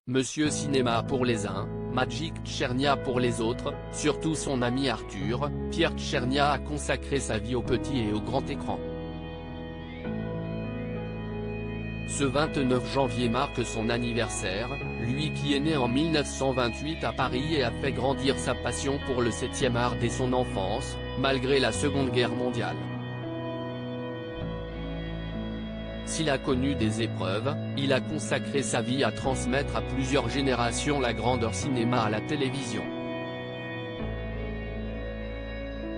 Monsieur Cinéma pour les uns, Magic Tchernia pour les autres, surtout son ami Arthur. Pierre Tchernia a consacré sa vie au petit et au grand écran. Ce 29 janvier marque son anniversaire, lui qui est né en 1928 à Paris et a fait grandir sa passion pour le 7e art dès son enfance, malgré la Seconde Guerre mondiale. S'il a connu des épreuves, il a consacré sa vie à transmettre à plusieurs générations la grandeur cinéma à la télévision.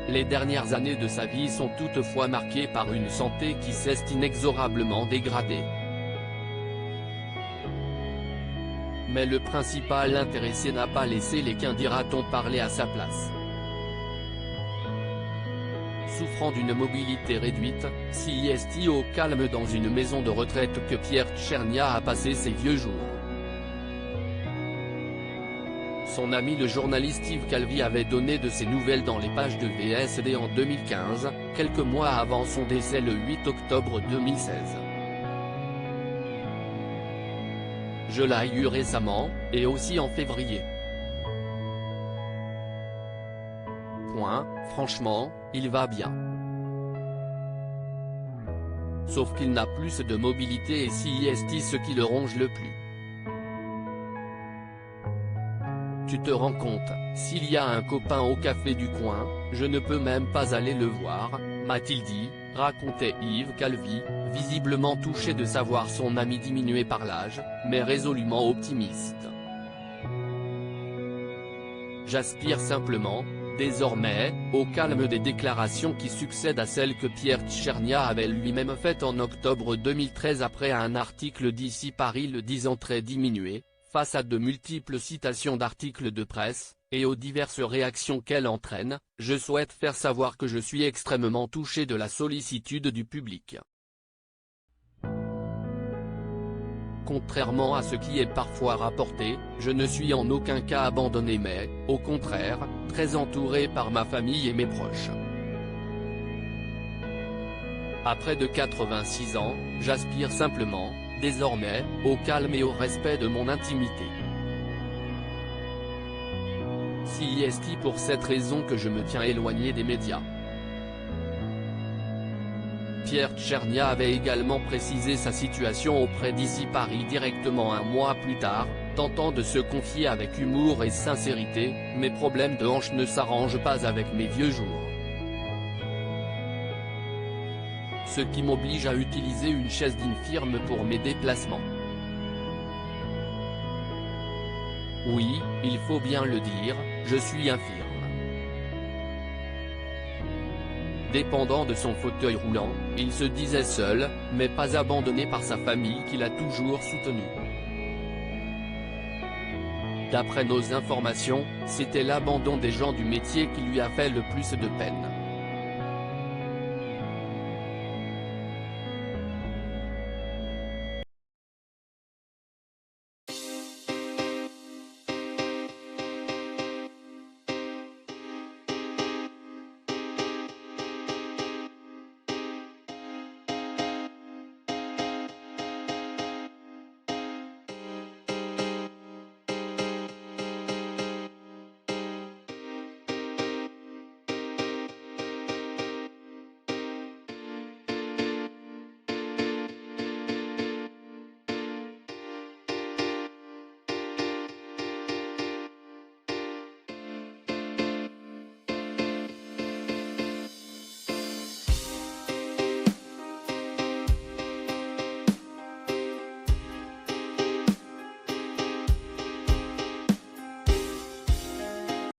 Les dernières années de sa vie sont toutefois marquées par une santé qui s'est inexorablement dégradée. Mais le principal intéressé n'a pas laissé les qu'un dira-t-on parler à sa place. Souffrant d'une mobilité réduite, s'est au calme dans une maison de retraite que Pierre Tchernia a passé ses vieux jours. Son ami le journaliste Yves Calvi avait donné de ses nouvelles dans les pages de VSD en 2015, quelques mois avant son décès le 8 octobre 2016. Je l'ai eu récemment, et aussi en février. Franchement, il va bien. Sauf qu'il n'a plus de mobilité et c'est ce qui le ronge le plus. Tu te rends compte, s'il y a un copain au café du coin, je ne peux même pas aller le voir, m'a-t-il dit, racontait Yves Calvi, visiblement touché de savoir son ami diminué par l'âge, mais résolument optimiste. J'aspire simplement, désormais, au calme des déclarations qui succèdent à celles que Pierre Tchernia avait lui-même faites en octobre 2013 après un article d'ici Paris le disant très diminué, face à de multiples citations d'articles de presse, et aux diverses réactions qu'elle entraîne. Je souhaite faire savoir que je suis extrêmement touché de la sollicitude du public. Contrairement à ce qui est parfois rapporté, je ne suis en aucun cas abandonné mais, au contraire, très entouré par ma famille et mes proches. À près de 86 ans, j'aspire simplement, désormais, au calme et au respect de mon intimité. C'est pour cette raison que je me tiens éloigné des médias. Pierre Tchernia avait également précisé sa situation auprès d'ici Paris directement un mois plus tard, tentant de se confier avec humour et sincérité, mes problèmes de hanche ne s'arrangent pas avec mes vieux jours. Ce qui m'oblige à utiliser une chaise d'infirme pour mes déplacements. Oui, il faut bien le dire, je suis infirme. Dépendant de son fauteuil roulant, il se disait seul, mais pas abandonné par sa famille qui l'a toujours soutenu. D'après nos informations, c'était l'abandon des gens du métier qui lui a fait le plus de peine.